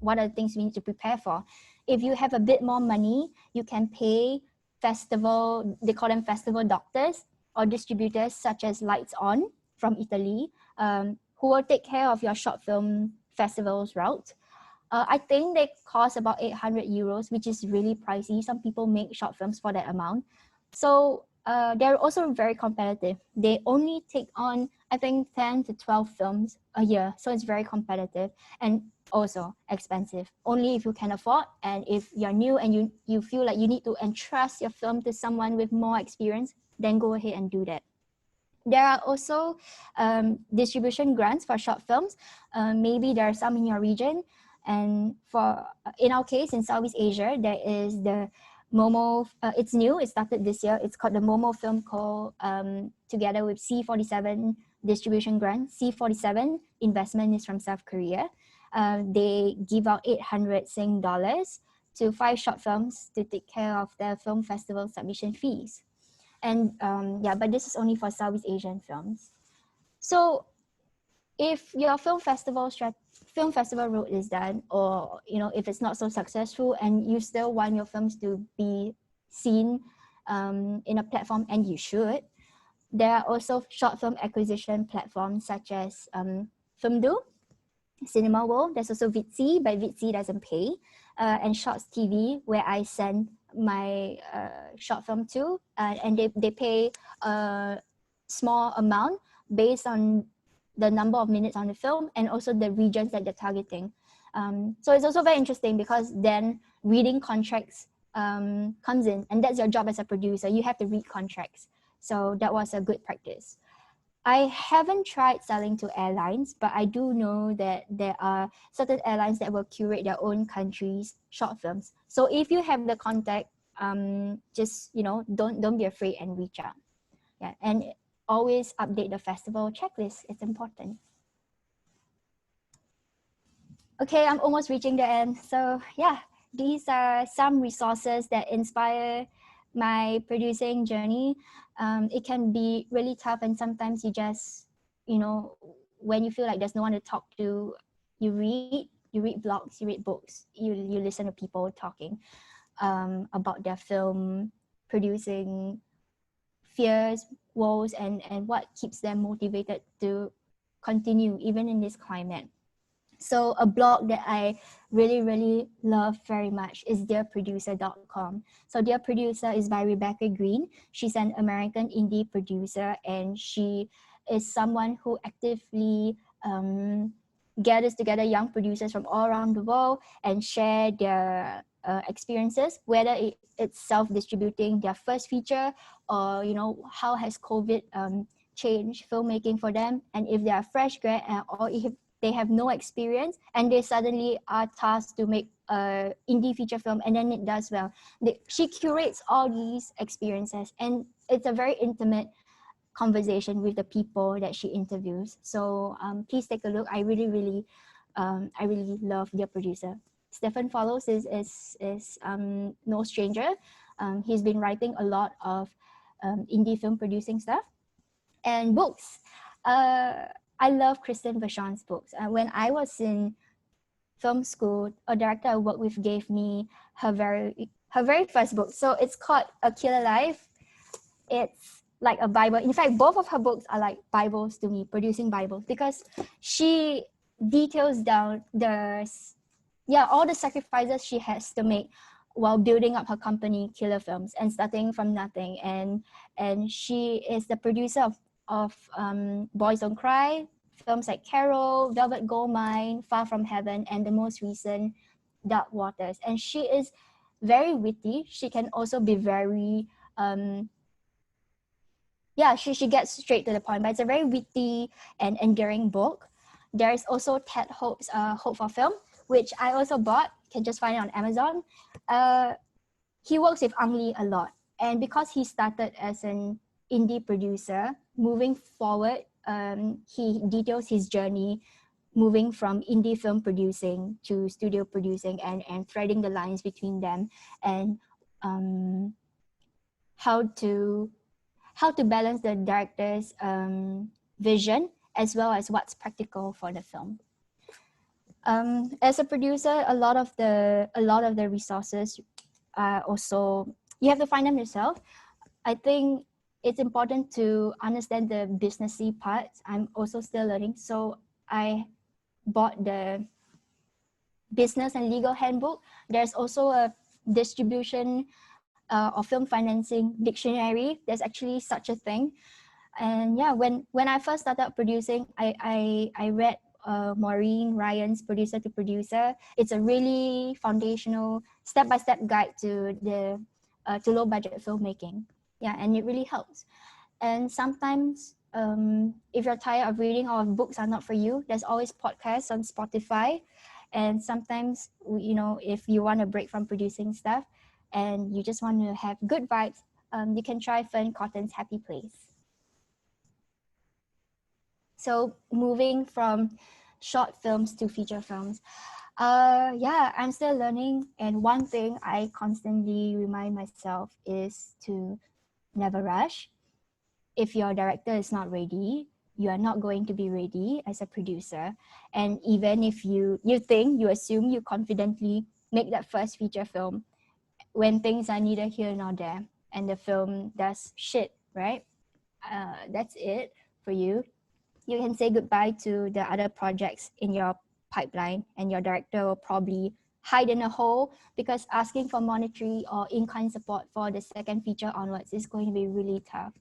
what are the things we need to prepare for. If you have a bit more money, you can pay festival, they call them festival doctors or distributors such as Lights On from Italy, who will take care of your short film festivals route. I think they cost about 800 euros, which is really pricey. Some people make short films for that amount. So they're also very competitive. They only take on, I think, 10 to 12 films a year. So it's very competitive and also expensive. Only if you can afford, and if you're new and you feel like you need to entrust your film to someone with more experience, then go ahead and do that. There are also distribution grants for short films. Maybe there are some in your region. And for in our case, in Southeast Asia, there is the Momo. It's new. It started this year. It's called the Momo Film Co. Together with C47 distribution grant. C47 investment is from South Korea. They give out 800 Sing dollars to 5 short films to take care of their film festival submission fees. And but this is only for Southeast Asian films. So if your film festival route is done, or if it's not so successful and you still want your films to be seen in a platform, and you should, there are also short film acquisition platforms such as Filmdo, Cinema World. There's also Vidzi, but Vidzi doesn't pay, and Shots TV, where I send my short film to, and they pay a small amount based on the number of minutes on the film and also the regions that they're targeting. So it's also very interesting because then reading contracts comes in, and that's your job as a producer. You have to read contracts. So that was a good practice. I haven't tried selling to airlines, but I do know that there are certain airlines that will curate their own country's short films. So if you have the contact, just don't be afraid and reach out. Yeah, and always update the festival checklist. It's important. Okay, I'm almost reaching the end. So yeah, these are some resources that inspire my producing journey. It can be really tough, and sometimes you just, when you feel like there's no one to talk to, you read blogs, you read books, you listen to people talking about their film producing fears, woes, and what keeps them motivated to continue even in this climate. So a blog that I really, really love very much is dearproducer.com. So Dear Producer is by Rebecca Green. She's an American indie producer, and she is someone who actively gathers together young producers from all around the world and share their experiences, whether it's self-distributing their first feature, or how has COVID changed filmmaking for them, and if they are fresh grad, or if they have no experience and they suddenly are tasked to make an indie feature film, and then it does well. She curates all these experiences, and it's a very intimate conversation with the people that she interviews. So please take a look. I really love Dear Producer. Stefan Follows is no stranger. He's been writing a lot of indie film producing stuff. And books. I love Kristen Vachon's books. When I was in film school, a director I worked with gave me her very first book. So it's called A Killer Life. It's like a Bible. In fact, both of her books are like Bibles to me, producing Bibles, because she details down all the sacrifices she has to make while building up her company, Killer Films, and starting from nothing. And she is the producer of Boys Don't Cry, films like Carol, Velvet Goldmine, Far From Heaven, and the most recent Dark Waters. And she is very witty. She can also be very she gets straight to the point, but it's a very witty and endearing book. There's also Ted Hope's Hope for Film, which I also bought. You can just find it on Amazon. He works with Ang Lee a lot. And because he started as an indie producer, moving forward, he details his journey moving from indie film producing to studio producing, and threading the lines between them, and how to balance the director's vision as well as what's practical for the film. As a producer, a lot of the resources also, you have to find them yourself. I think it's important to understand the businessy parts. I'm also still learning, so I bought the business and legal handbook. There's also a distribution or film financing dictionary. There's actually such a thing. And yeah, when I first started producing, I read Maureen Ryan's Producer to Producer. It's a really foundational step-by-step guide to the to low budget filmmaking. Yeah, and it really helps. And sometimes if you're tired of reading or if books are not for you, there's always podcasts on Spotify. And sometimes, you know, if you want a break from producing stuff and you just want to have good vibes, you can try Fern Cotton's Happy Place. So moving from short films to feature films, I'm still learning. And one thing I constantly remind myself is to never rush. If your director is not ready, you are not going to be ready as a producer. And even if you assume you confidently make that first feature film, when things are neither here nor there and the film does shit, right? That's it for you. You can say goodbye to the other projects in your pipeline, and your director will probably hide in a hole, because asking for monetary or in-kind support for the second feature onwards is going to be really tough.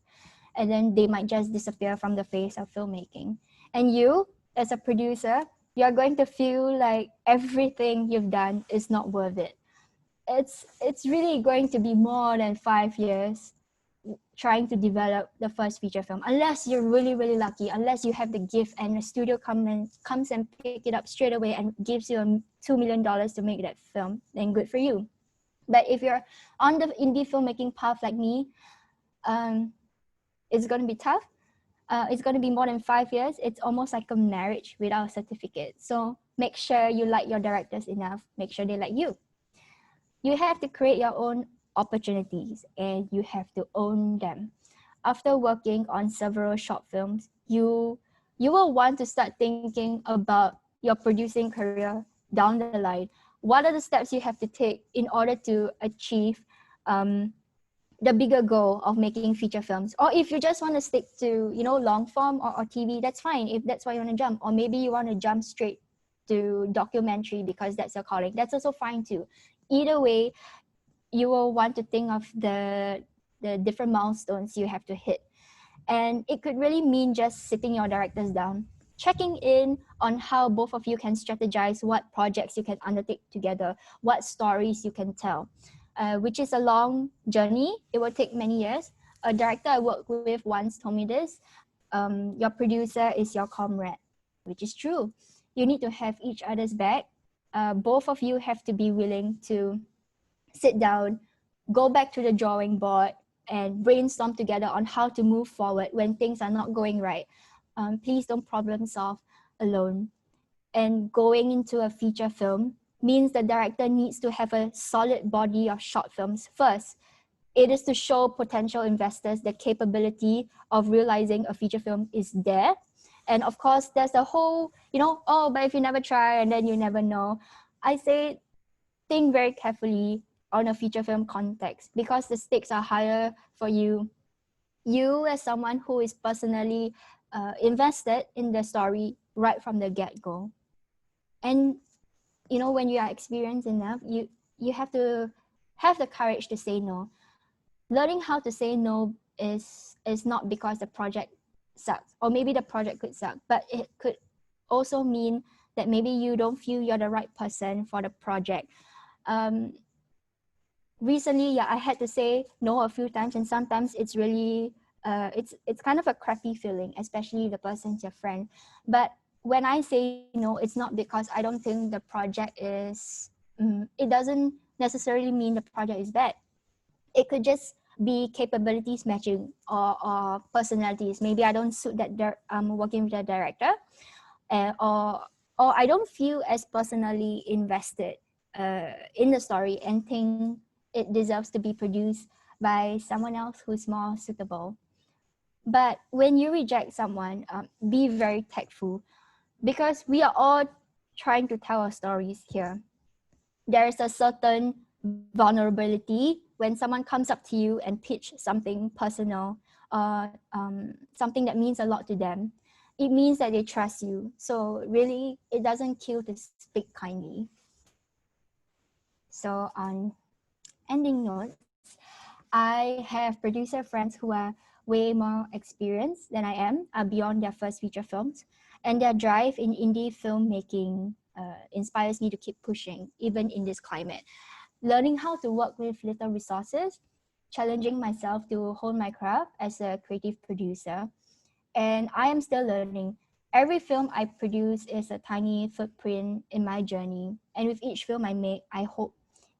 And then they might just disappear from the face of filmmaking. And you, as a producer, you're going to feel like everything you've done is not worth it. It's really going to be more than 5 years trying to develop the first feature film, unless you're really, really lucky, unless you have the gift and a studio comes and pick it up straight away and gives you $2 million to make that film, then good for you. But if you're on the indie filmmaking path like me, it's going to be tough. It's going to be more than 5 years. It's almost like a marriage without a certificate. So make sure you like your directors enough. Make sure they like you. You have to create your own opportunities, and you have to own them. After working on several short films, you will want to start thinking about your producing career down the line. What are the steps you have to take in order to achieve the bigger goal of making feature films? Or if you just want to stick to, you know, long form or TV, that's fine if that's why you want to jump. Or maybe you want to jump straight to documentary because that's your calling. That's also fine too. Either way, you will want to think of the different milestones you have to hit. And it could really mean just sitting your directors down, checking in on how both of you can strategize what projects you can undertake together, what stories you can tell, which is a long journey. It will take many years. A director I worked with once told me this: your producer is your comrade, which is true. You need to have each other's back. Both of you have to be willing to sit down, go back to the drawing board, and brainstorm together on how to move forward when things are not going right. Please don't problem solve alone. And going into a feature film means the director needs to have a solid body of short films first. It is to show potential investors the capability of realizing a feature film is there. And of course, there's the whole, but if you never try and then you never know. I say, think very carefully on a feature film context, because the stakes are higher for you you as someone who is personally invested in the story right from the get-go. And when you are experienced enough, you have to have the courage to say no. Learning how to say no is not because the project sucks, or maybe the project could suck, but it could also mean that maybe you don't feel you're the right person for the project. Recently, yeah, I had to say no a few times, and sometimes it's really it's kind of a crappy feeling, especially if the person's your friend. But when I say no, it's not because I don't think the project is it doesn't necessarily mean the project is bad. It could just be capabilities matching, or personalities. Maybe I don't suit that working with the director, or I don't feel as personally invested in the story and think it deserves to be produced by someone else who's more suitable. But when you reject someone, be very tactful, because we are all trying to tell our stories here. There is a certain vulnerability when someone comes up to you and pitch something personal, something that means a lot to them. It means that they trust you. So really, it doesn't kill to speak kindly. So on ending notes, I have producer friends who are way more experienced than I am, beyond their first feature films, and their drive in indie filmmaking inspires me to keep pushing, even in this climate. Learning how to work with little resources, challenging myself to hone my craft as a creative producer, and I am still learning. Every film I produce is a tiny footprint in my journey, and with each film I make, I hope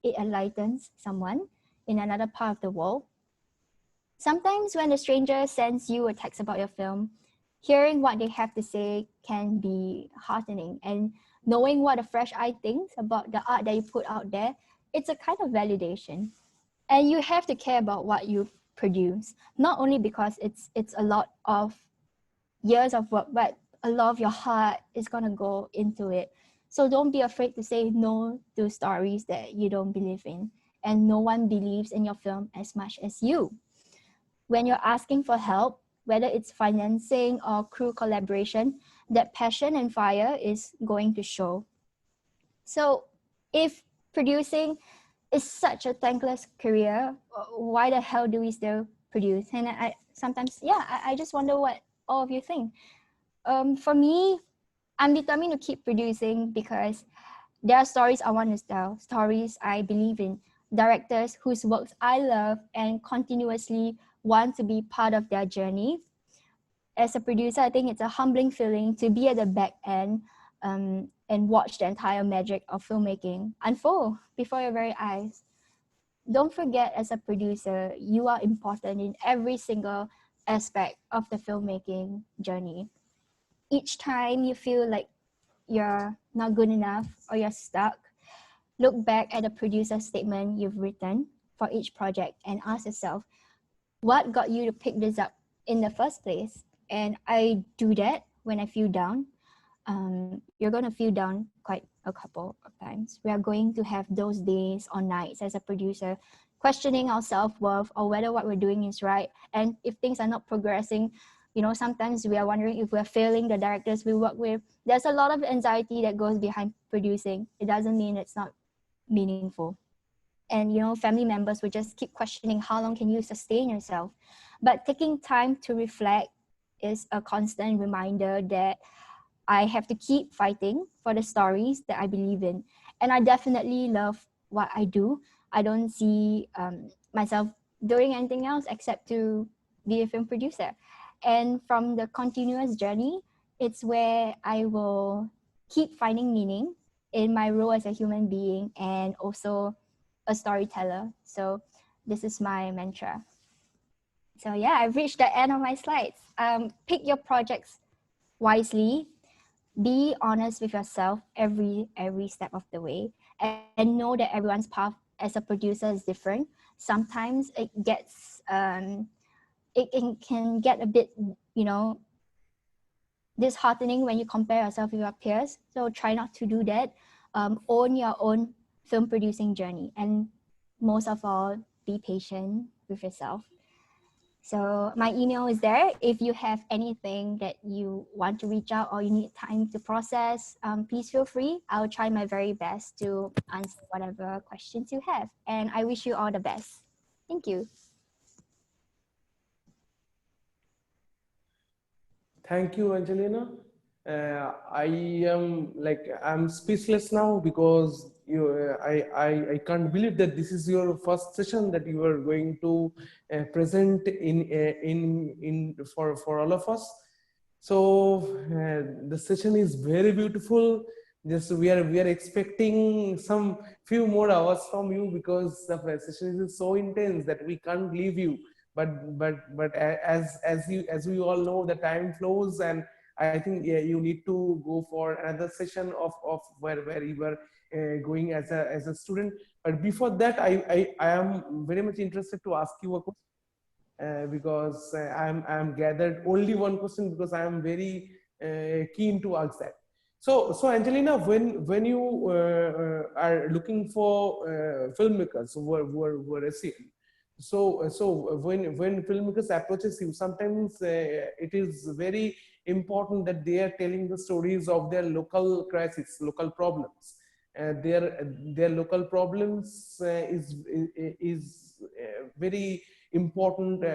it enlightens someone in another part of the world. Sometimes when a stranger sends you a text about your film, hearing what they have to say can be heartening, and knowing what a fresh eye thinks about the art that you put out there, it's a kind of validation. And you have to care about what you produce, not only because it's a lot of years of work, but a lot of your heart is gonna go into it. So don't be afraid to say no to stories that you don't believe in, and no one believes in your film as much as you. When you're asking for help, whether it's financing or crew collaboration, that passion and fire is going to show. So if producing is such a thankless career, why the hell do we still produce? And I sometimes, yeah, I just wonder what all of you think. For me, I'm determined to keep producing because there are stories I want to tell, stories I believe in, directors whose works I love and continuously want to be part of their journey. As a producer, I think it's a humbling feeling to be at the back end, and watch the entire magic of filmmaking unfold before your very eyes. Don't forget, as a producer, you are important in every single aspect of the filmmaking journey. Each time you feel like you're not good enough or you're stuck, look back at the producer statement you've written for each project and ask yourself, what got you to pick this up in the first place? And I do that when I feel down. You're going to feel down quite a couple of times. We are going to have those days or nights as a producer questioning our self-worth or whether what we're doing is right. And if things are not progressing, sometimes we are wondering if we're failing the directors we work with. There's a lot of anxiety that goes behind producing. It doesn't mean it's not meaningful. And family members will just keep questioning, how long can you sustain yourself? But taking time to reflect is a constant reminder that I have to keep fighting for the stories that I believe in. And I definitely love what I do. I don't see myself doing anything else except to be a film producer. And from the continuous journey, it's where I will keep finding meaning in my role as a human being and also a storyteller. So this is my mantra. So yeah, I've reached the end of my slides. Pick your projects wisely. Be honest with yourself every step of the way, and know that everyone's path as a producer is different. Sometimes it gets it can get a bit disheartening when you compare yourself with your peers. So try not to do that. Own your own film producing journey, and most of all, be patient with yourself. So my email is there. If you have anything that you want to reach out or you need time to process, please feel free. I'll try my very best to answer whatever questions you have. And I wish you all the best. Thank you. Thank you, Angelina. I am I'm speechless now because I can't believe that this is your first session that you are going to present in for all of us. So the session is very beautiful. Just we are expecting some few more hours from you because the session is so intense that we can't leave you. But as we all know, the time flows, and I think, yeah, you need to go for another session of where you were going as a student. But before that, I am very much interested to ask you a question, because I'm gathered only one question because I am very keen to ask that. So Angelina, when you are looking for filmmakers who are Asian, so when filmmakers approaches you, sometimes it is very important that they are telling the stories of their local crisis, local problems. Their local problems is very important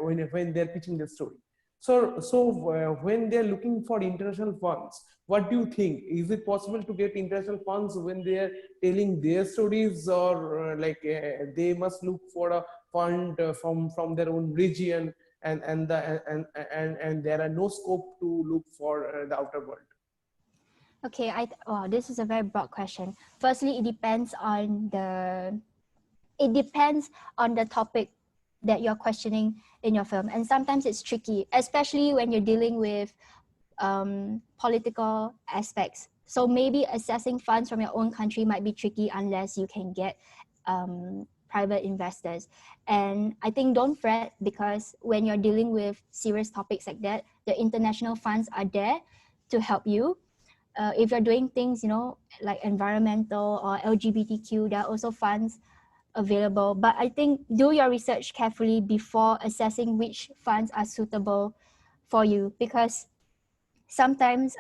when they're pitching their story. So when they're looking for international funds, what do you think? Is it possible to get international funds when they're telling their stories, or they must look for a fund from their own region, and there are no scope to look for the outer world? Okay, this is a very broad question. Firstly, it depends on the topic that you're questioning in your film, and sometimes it's tricky, especially when you're dealing with political aspects. So maybe assessing funds from your own country might be tricky unless you can get private investors. And I think don't fret, because when you're dealing with serious topics like that, the international funds are there to help you. If you're doing things, like environmental or LGBTQ, there are also funds available. But I think do your research carefully before assessing which funds are suitable for you, because sometimes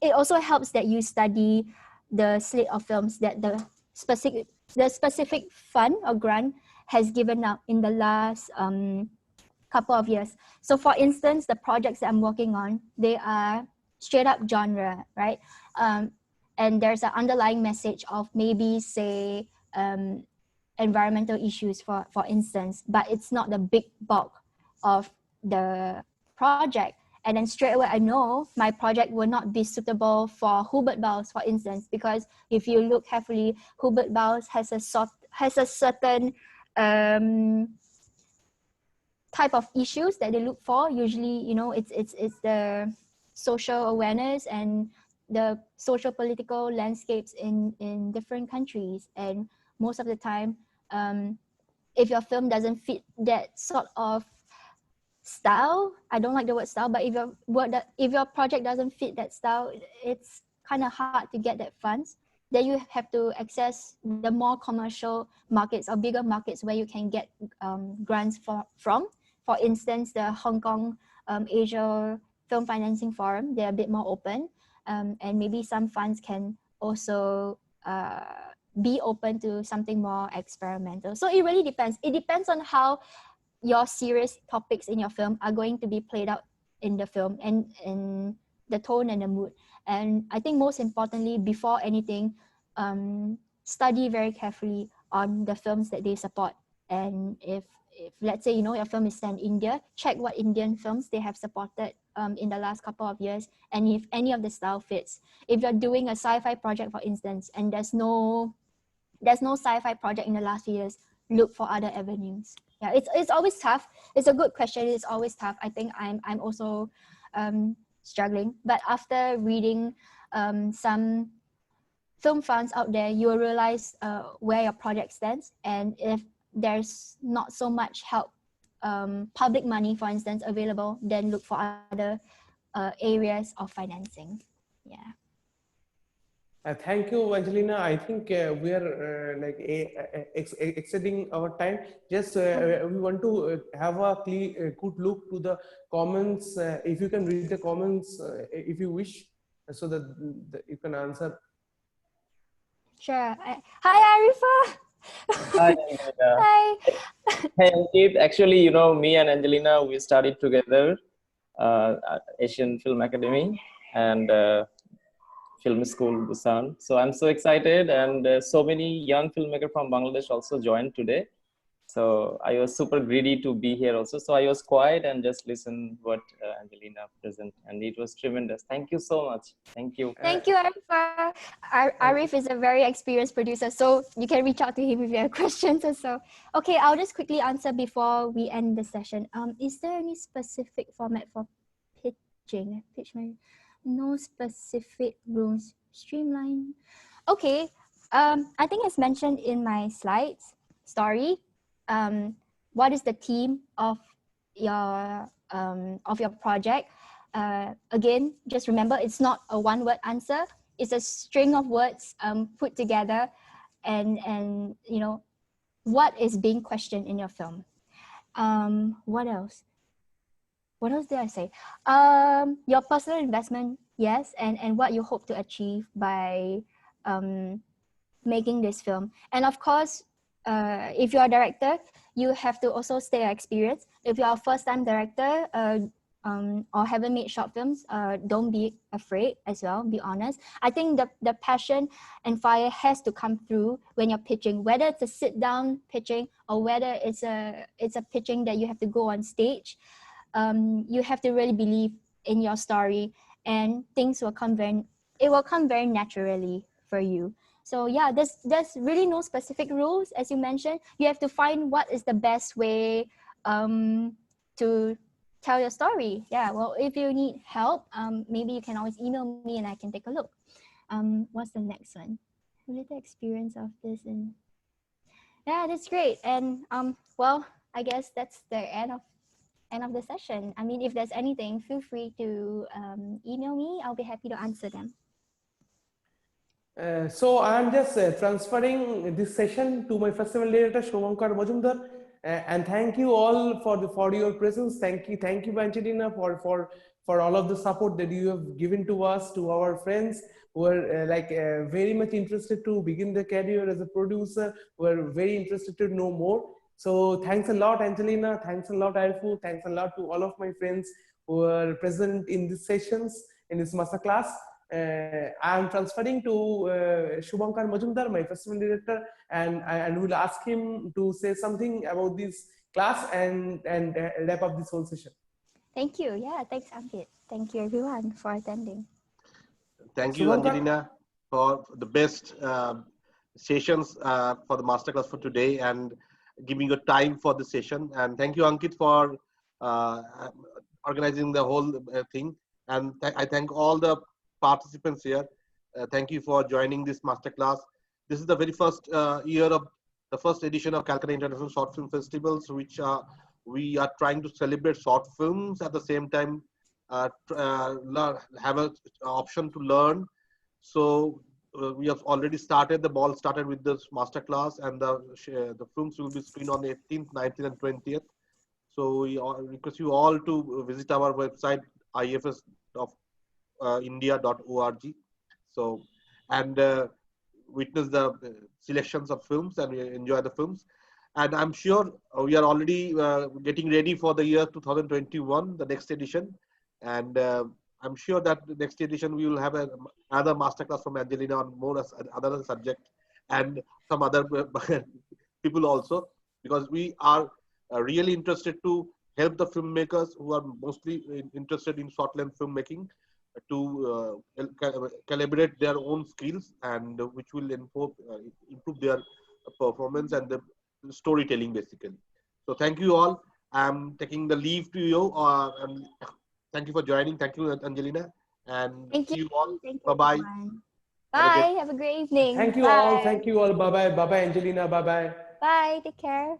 it also helps that you study the slate of films that the specific fund or grant has given out in the last couple of years. So for instance, the projects that I'm working on, they are straight up genre, right? And there's an underlying message of maybe say environmental issues, for instance, but it's not the big bulk of the project. And then straight away I know my project will not be suitable for Hubert Bowles, for instance, because if you look carefully, Hubert Bowles has a certain type of issues that they look for. Usually, it's the social awareness and the social political landscapes in different countries. And most of the time, if your film doesn't fit that sort of style, I don't like the word style, but if your project doesn't fit that style, it's kind of hard to get that funds. Then you have to access the more commercial markets or bigger markets where you can get grants from. For instance, the Hong Kong Asia Film Financing Forum, they're a bit more open, and maybe some funds can also be open to something more experimental. So it really depends. It depends on how your serious topics in your film are going to be played out in the film, and in the tone and the mood. And I think most importantly, before anything, study very carefully on the films that they support. And if let's say your film is set in India, check what Indian films they have supported in the last couple of years, and if any of the style fits. If you're doing a sci-fi project, for instance, and there's no sci-fi project in the last few years, look for other avenues. Yeah, it's always tough. It's a good question. It's always tough. I think I'm also struggling. But after reading some film funds out there, you will realize where your project stands, and if there's not so much help, public money, for instance, available, then look for other areas of financing. Yeah. Thank you, Angelina. I think we are exceeding our time. Just we want to have a good look to the comments. If you can read the comments, if you wish, so that you can answer. Sure. Hi, Arifa. Hi, Angelina. Hi. Hey, Ankit. Actually, you know, me and Angelina, we studied together at Asian Film Academy and Film School, Busan. So I'm so excited, and so many young filmmakers from Bangladesh also joined today. So I was super greedy to be here also. So I was quiet and just listened what Angelina present, and it was tremendous. Thank you so much. Thank you. Thank you, Arifa. Arif is a very experienced producer, so you can reach out to him if you have questions or so. Okay, I'll just quickly answer before we end the session. Is there any specific format for pitching? No specific rules. Streamline. Okay. I think as mentioned in my slides story, what is the theme of your project? Again, just remember it's not a one-word answer. It's a string of words put together, and you know what is being questioned in your film. What else? What else did I say? Your personal investment, yes, and what you hope to achieve by making this film. And of course, if you're a director, you have to also stay experienced. If you're a first-time director or haven't made short films, don't be afraid as well, be honest. I think the passion and fire has to come through when you're pitching, whether it's a sit-down pitching or whether it's a pitching that you have to go on stage. You have to really believe in your story, and things will come very naturally for you. So yeah, there's really no specific rules, as you mentioned. You have to find what is the best way to tell your story. Yeah, well, if you need help, maybe you can always email me and I can take a look. What's the next one? Related experience of this, and yeah, that's great. And well, I guess that's the end of the session. I mean, if there's anything, feel free to email me. I'll be happy to answer them. So I'm just transferring this session to my festival director Shubhankar Majumdar, and thank you all for your presence. Thank you, Angelina, for all of the support that you have given to us, to our friends who are very much interested to begin their career as a producer, who are very interested to know more. So thanks a lot, Angelina. Thanks a lot, Arifu. Thanks a lot to all of my friends who are present in these sessions, in this masterclass. I am transferring to Shubhankar Majumdar, my festival director, and will ask him to say something about this class and wrap up this whole session. Thank you. Yeah, thanks, Ankit. Thank you, everyone, for attending. Thank you, Angelina, for the best sessions for the masterclass for today and giving your time for the session. And thank you, Ankit, for organizing the whole thing. And I thank all the participants here. Thank you for joining this masterclass. This is the very first year of the first edition of Calcutta International Short Film Festivals, which we are trying to celebrate short films at the same time have an option to learn. So we have already started. The ball started with this masterclass, and the films will be screened on the 18th, 19th, and 20th. So we request you all to visit our website ifs.india.org. So and witness the selections of films and enjoy the films. And I'm sure we are already getting ready for the year 2021, the next edition. And I'm sure that the next edition we will have another masterclass from Angelina on more other subject and some other people also, because we are really interested to help the filmmakers who are mostly interested in short length filmmaking to calibrate their own skills, and which will improve their performance and the storytelling basically. So thank you all. I'm taking the leave to you. And thank you for joining. Thank you, Angelina. And Thank see you all. Thank you, Bye-bye. everyone. Bye. Have a great evening. Thank you Bye. all. Thank you all. Bye-bye. Bye-bye, Angelina. Bye-bye. Bye. Take care.